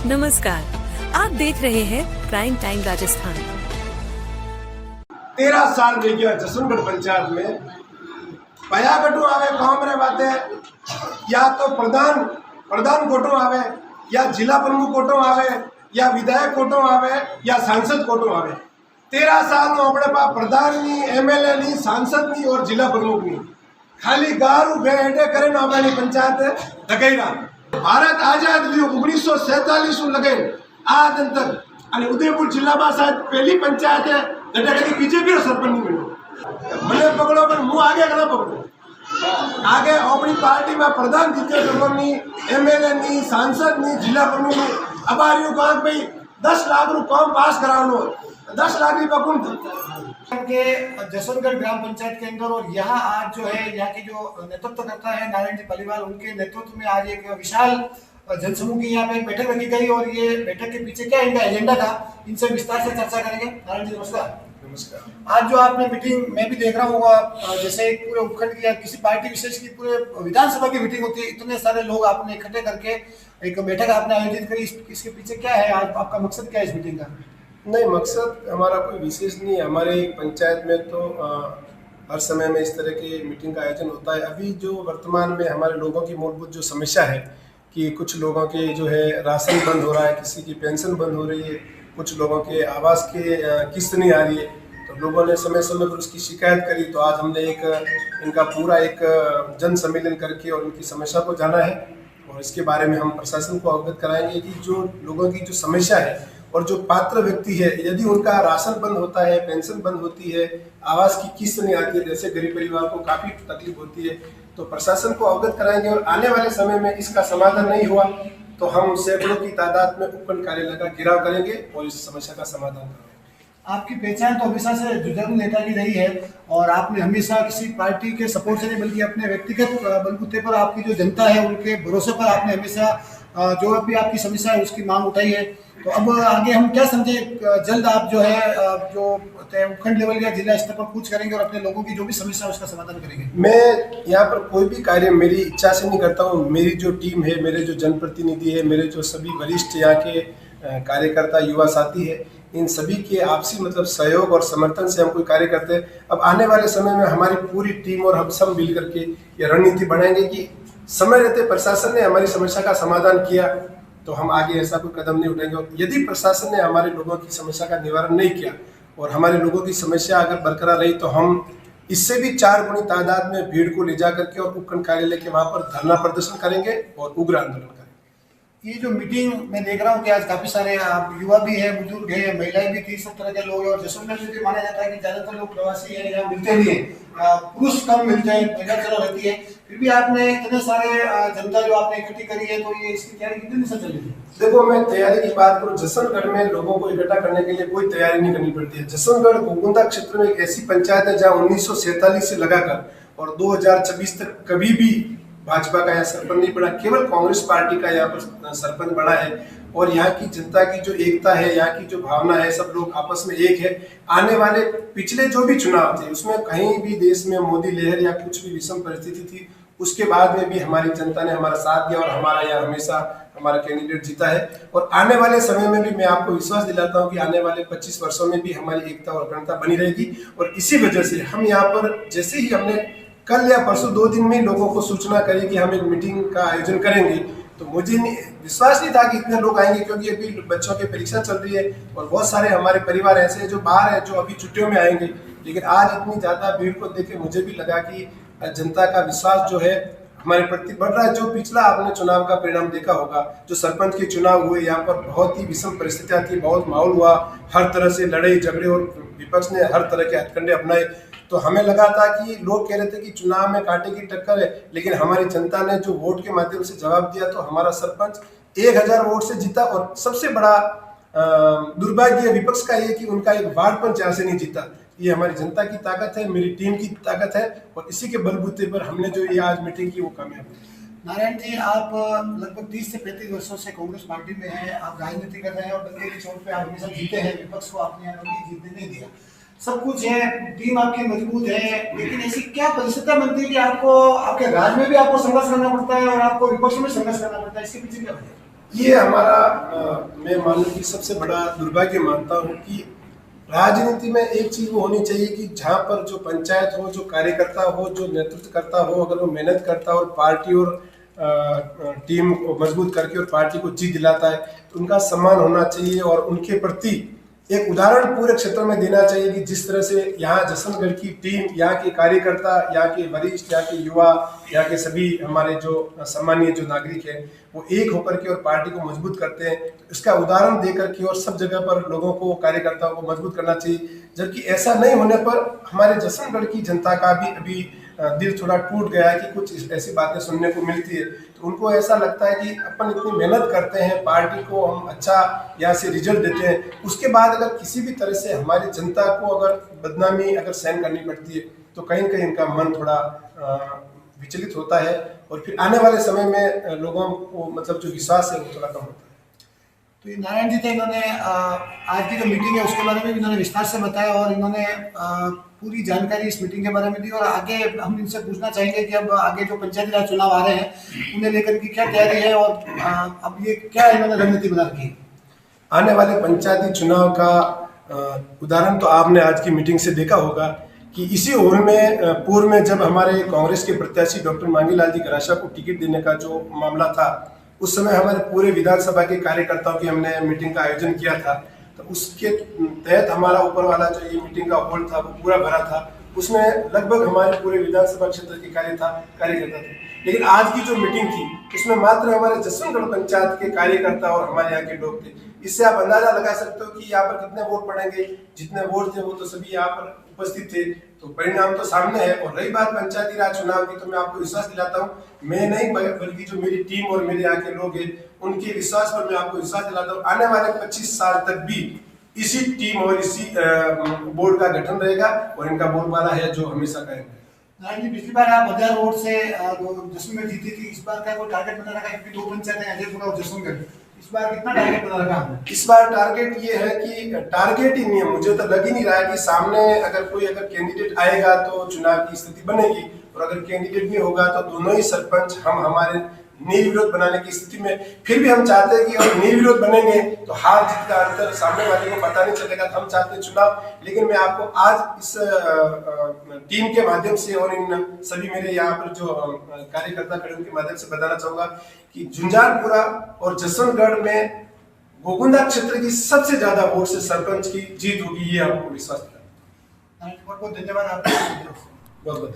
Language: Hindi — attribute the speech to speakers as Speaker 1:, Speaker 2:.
Speaker 1: नमस्कार, आप देख रहे हैं प्राइम टाइम राजस्थान।
Speaker 2: 13 साल में गया जसवंतगढ़ पंचायत में पयागटू आवे कामरे बाते या तो प्रधान कोटो आवे या जिला प्रमुख कोटो आवे या विधायक कोटो आवे या सांसद कोटो आवे। 13 साल में अपने पास प्रधान नहीं, एमएलए नहीं, सांसद नहीं और जिला प्रमुख नहीं, खाली गारू भेड़े करे हमारी पंचायत दगैरा। भारत आजाद हुई 1947 लगे आज तक અને ઉદયપુર જિલ્લામાં સાહેબ પહેલી પંચાયત है जटा कभी बीजेपी सरपंच नहीं मिलो मैंने पकड़ो पर मुँह आगे ना पकड़ो आगे अपनी पार्टी में प्रधान जीते नहीं, एमएलए नहीं, सांसद नहीं, जिला प्रमुख नहीं। अब आ रही कहा भाई 10 लाख रू कौन पास कराओ 10 लाख रुपया कौन
Speaker 3: के जसवंतगढ़ ग्राम पंचायत के अंदर। और यहाँ आज जो है यहाँ की जो नेतृत्व करता है नारायण जी पालीवाल, उनके नेतृत्व में आज एक विशाल जनसमूह की यहाँ पे एक बैठक रखी गई। और ये बैठक के पीछे क्या इनका एजेंडा था, इनसे विस्तार से चर्चा करेंगे। नारायण जी नमस्कार।
Speaker 2: नमस्कार।
Speaker 3: आज जो आपने मीटिंग मैं भी देख रहा हूँ, जैसे एक पूरे उपखंड की या किसी पार्टी विशेष की पूरे विधानसभा की मीटिंग होती है, इतने सारे लोग आपने इकट्ठे करके एक बैठक आपने आयोजित करी। इसके पीछे क्या है, आज आपका मकसद क्या है इस मीटिंग का?
Speaker 2: नहीं, मकसद हमारा कोई विशेष नहीं है। हमारे पंचायत में तो हर समय में इस तरह की मीटिंग का आयोजन होता है। अभी जो वर्तमान में हमारे लोगों की मूलभूत जो समस्या है कि कुछ लोगों के जो है राशन बंद हो रहा है, किसी की पेंशन बंद हो रही है, कुछ लोगों के आवास के किस्त नहीं आ रही है, तो लोगों ने समय समय पर उसकी शिकायत करी। तो आज हमने इनका पूरा एक जन सम्मेलन करके और उनकी समस्या को जाना है और इसके बारे में हम प्रशासन को अवगत कराएंगे कि जो लोगों की जो समस्या है और जो पात्र व्यक्ति है, यदि उनका राशन बंद होता है, पेंशन बंद होती है, आवास की किस्त नहीं आती है, जैसे गरीब परिवार को काफ़ी तकलीफ होती है, तो प्रशासन को अवगत कराएंगे। और आने वाले समय में इसका समाधान नहीं हुआ तो हम सैकड़ों की तादाद में उपखंड कार्यालय का घेराव करेंगे और इस समस्या का समाधान करेंगे।
Speaker 3: आपकी पहचान तो हमेशा से जुझारू नेता की रही है और आपने हमेशा किसी पार्टी के सपोर्ट से नहीं बल्कि अपने व्यक्तिगत बलबूते पर आपकी जो जनता है उनके भरोसे पर आपने हमेशा जो भी आपकी समस्या है उसकी मांग उठाई है। तो अब आगे हम क्या समझे, जल्द आप जो है जो उपखंड लेवल या जिला स्तर पर कुछ करेंगे और अपने लोगों की जो भी समस्या है उसका समाधान करेंगे।
Speaker 2: मैं यहाँ पर कोई भी कार्य मेरी इच्छा से नहीं करता हूँ। मेरी जो टीम है, मेरे जो जनप्रतिनिधि है, मेरे जो सभी वरिष्ठ यहाँ के कार्यकर्ता युवा साथी है, इन सभी के आपसी मतलब सहयोग और समर्थन से हम कोई कार्य करते हैं। अब आने वाले समय में हमारी पूरी टीम और हम सब मिल करके ये रणनीति बनाएंगे कि समय रहते प्रशासन ने हमारी समस्या का समाधान किया तो हम आगे ऐसा कोई कदम नहीं उठाएंगे। और यदि प्रशासन ने हमारे लोगों की समस्या का निवारण नहीं किया और हमारे लोगों की समस्या अगर बरकरार रही तो हम इससे भी 4 गुनी तादाद में भीड़ को ले जा करके और उपखंड कार्यालय के वहाँ पर धरना प्रदर्शन करेंगे और उग्र आंदोलन करेंगे।
Speaker 3: ये जो मीटिंग मैं देख रहा हूँ कि आज काफी सारे युवा भी है, बुजुर्ग है, महिलाएं भी थी, सब तरह के लोग हैं। और जैसलमेर में भी माना जाता है कि ज्यादातर लोग प्रवासी है, यहाँ मिलते नहीं है, पुरुष कम मिलते हैं, महिला चलो रहती है। फिर भी आपने इतने सारे जनता जो आपने इकट्ठी करी है, तो ये इसकी तैयारी कितने दिन से चल रही है?
Speaker 2: देखो, मैं तैयारी की बात करूँ, जसवंतगढ़ में लोगों को इकट्ठा करने के लिए कोई तैयारी नहीं करनी पड़ती है। जसवंतगढ़ गोगुंदा क्षेत्र में एक ऐसी पंचायत है जहाँ 1947 से लगाकर और 2024 तक कभी भी भाजपा का यहाँ सरपंच नहीं बना, केवल कांग्रेस पार्टी का यहाँ पर सरपंच बना है। और यहाँ की जनता की जो एकता है, यहाँ की जो भावना है, सब लोग आपस में एक है। आने वाले पिछले जो भी चुनाव थे उसमें कहीं भी देश में मोदी लहर या कुछ भी विषम परिस्थिति थी, उसके बाद में भी हमारी जनता ने हमारा साथ दिया और हमारा यहाँ हमेशा हमारा कैंडिडेट जीता है। और आने वाले समय में भी मैं आपको विश्वास दिलाता हूँ कि आने वाले 25 वर्षों में भी हमारी एकता और अखंडता बनी रहेगी। और इसी वजह से हम यहाँ पर जैसे ही हमने कल या परसों 2 दिन में लोगों को सूचना करी कि हम एक मीटिंग का आयोजन करेंगे, तो मुझे विश्वास नहीं था कि इतने लोग आएंगे, क्योंकि अभी बच्चों की परीक्षा चल रही है और बहुत सारे हमारे परिवार ऐसे हैं जो बाहर है, जो अभी छुट्टियों में आएंगे। लेकिन आज इतनी ज़्यादा भीड़ को देख के मुझे भी लगा कि जनता का विश्वास जो है हमारे प्रति बढ़ रहा है। जो पिछला आपने चुनाव का परिणाम देखा होगा, जो सरपंच के चुनाव हुए, यहाँ पर बहुत ही विषम परिस्थितियाँ थी, बहुत माहौल हुआ, हर तरह से लड़ाई झगड़े और विपक्ष ने हर तरह के हथकंडे अपनाए। तो हमें लगा था कि लोग कह रहे थे कि चुनाव में कांटे की टक्कर है, लेकिन हमारी जनता ने जो वोट के माध्यम से जवाब दिया तो हमारा सरपंच 1000 वोट से जीता। और सबसे बड़ा दुर्भाग्य विपक्ष का ये कि उनका एक वार्ड पंच यहाँ से नहीं जीता। ये हमारी जनता की ताकत है, मेरी टीम की ताकत है और इसी के बलबूते पर हमने जो ये आज मीटिंग की वो कामयाब हुई।
Speaker 3: नारायण जी, आप लगभग 30 से 35 वर्षों से कांग्रेस पार्टी में हैं, आप राजनीति कर रहे हैं और डंडे की चोट पे आप हमेशा जीते हैं, विपक्ष को आपने यहाँ कभी जीतने नहीं दिया। सब कुछ है, टीम आपकी मजबूत है, लेकिन ऐसी क्या परिस्थितियां बनती है कि आपको आपके राज्य में भी आपको संघर्ष करना पड़ता है और आपको विपक्ष में संघर्ष करना पड़ता है, इसके पीछे क्या वजह है?
Speaker 2: ये हमारा मैं मानूं कि सबसे बड़ा दुर्भाग्य मानता हूँ कि राजनीति में एक चीज वो होनी चाहिए कि जहाँ पर जो पंचायत हो, जो कार्यकर्ता हो, जो नेतृत्व करता हो, अगर वो मेहनत करता हो और पार्टी और टीम को मजबूत करके और पार्टी को जीत दिलाता है तो उनका सम्मान होना चाहिए और उनके प्रति एक उदाहरण पूरे क्षेत्र में देना चाहिए कि जिस तरह से यहाँ जसवंतगढ़ की टीम, यहाँ के कार्यकर्ता, यहाँ के वरिष्ठ, यहाँ के युवा, यहाँ के सभी हमारे जो सम्मानीय जो नागरिक हैं वो एक होकर के और पार्टी को मजबूत करते हैं, इसका उदाहरण देकर के और सब जगह पर लोगों को, कार्यकर्ताओं को मजबूत करना चाहिए। जबकि ऐसा नहीं होने पर हमारे जसवंतगढ़ की जनता का भी अभी दिल थोड़ा टूट गया है कि कुछ ऐसी बातें सुनने को मिलती है, तो उनको ऐसा लगता है कि अपन इतनी मेहनत करते हैं, पार्टी को हम अच्छा यहाँ से रिजल्ट देते हैं, उसके बाद अगर किसी भी तरह से हमारी जनता को अगर बदनामी अगर सहन करनी पड़ती है तो कहीं न कहीं इनका मन थोड़ा विचलित होता है और फिर आने वाले समय में लोगों को मतलब जो विश्वास है वो थोड़ा कम होता है।
Speaker 3: तो ये नारायण जी थे, इन्होंने आज की जो मीटिंग है उसके बारे में भी इन्होंने विस्तार से बताया और इन्होंने पूरी जानकारी इस मीटिंग के बारे में दी। और आगे हम इनसे पूछना चाहेंगे कि अब आगे जो पंचायती राज चुनाव आ रहे हैं उन्हें लेकर की क्या तैयारी है और अब ये क्या इन्होंने रणनीति बना रखी है।
Speaker 2: आने वाले पंचायती चुनाव का उदाहरण तो आपने आज की मीटिंग से देखा होगा कि इसी हॉल में पूर्व में जब हमारे कांग्रेस के प्रत्याशी डॉक्टर मांगीलाल जी गराशा को टिकट देने का जो मामला था, उस समय हमारे पूरे विधानसभा के कार्यकर्ताओं की हमने मीटिंग का आयोजन किया था। तो उसके तहत हमारा ऊपर वाला जो ये मीटिंग का हॉल था वो पूरा भरा था, उसमें लगभग हमारे पूरे विधानसभा क्षेत्र के कार्यकर्ता थे। लेकिन आज की जो मीटिंग थी उसमें मात्र हमारे जसवंतगढ़ पंचायत के कार्यकर्ता और हमारे यहाँ के लोग थे। इससे आप अंदाजा लगा सकते हो कि यहाँ पर कितने वोट पड़ेंगे। जितने वोट थे वो तो सभी यहाँ पर उपस्थित थे, तो परिणाम तो सामने है। और रही बात पंचायती राज चुनाव की, तो मैं आपको विश्वास दिलाता हूँ, मैं नहीं बल्कि जो मेरी टीम और मेरे यहाँ के लोग हैं उनके विश्वास पर मैं आपको विश्वास दिलाता हूँ, आने वाले 25 साल तक भी इसी टीम और इसी बोर्ड का गठन रहेगा और इनका बोलबाला है जो हमेशा कायम रहेगा।
Speaker 3: नारायण जी, पिछली बार आप 1000 वोट से जसवंतगढ़ जीती थी, इस बार का कोई टारगेट बना रखा है क्योंकि 2 पंचायतें अजयपुर और जसवंतगढ़, इस बार कितना टारगेट बना रखा है?
Speaker 2: इस बार टारगेट ये है कि टारगेट ही नहीं है, मुझे तो लग ही नहीं रहा है कि सामने अगर कोई कैंडिडेट आएगा तो चुनाव की स्थिति बनेगी, और अगर कैंडिडेट नहीं होगा तो दोनों ही सरपंच हम हमारे निर्विरोध बनाने की स्थिति में। फिर भी हम चाहते हैं कि अगर निर्विरोध बनेंगे तो हार जीत का अंतर सामने वाले को पता नहीं चलेगा, तो हम चाहते हैं चुनाव। लेकिन मैं आपको आज इस टीम के माध्यम से और इन सभी मेरे यहाँ पर जो कार्यकर्ता खड़े उनके माध्यम से बताना चाहूंगा कि झुंझारपुरा और जसवंतगढ़ में गोकुंदा क्षेत्र की सबसे ज्यादा वोट से सरपंच की जीत होगी, ये आपको विश्वास दिलाता हूं।
Speaker 3: बहुत बहुत धन्यवाद आपका।
Speaker 2: बहुत बहुत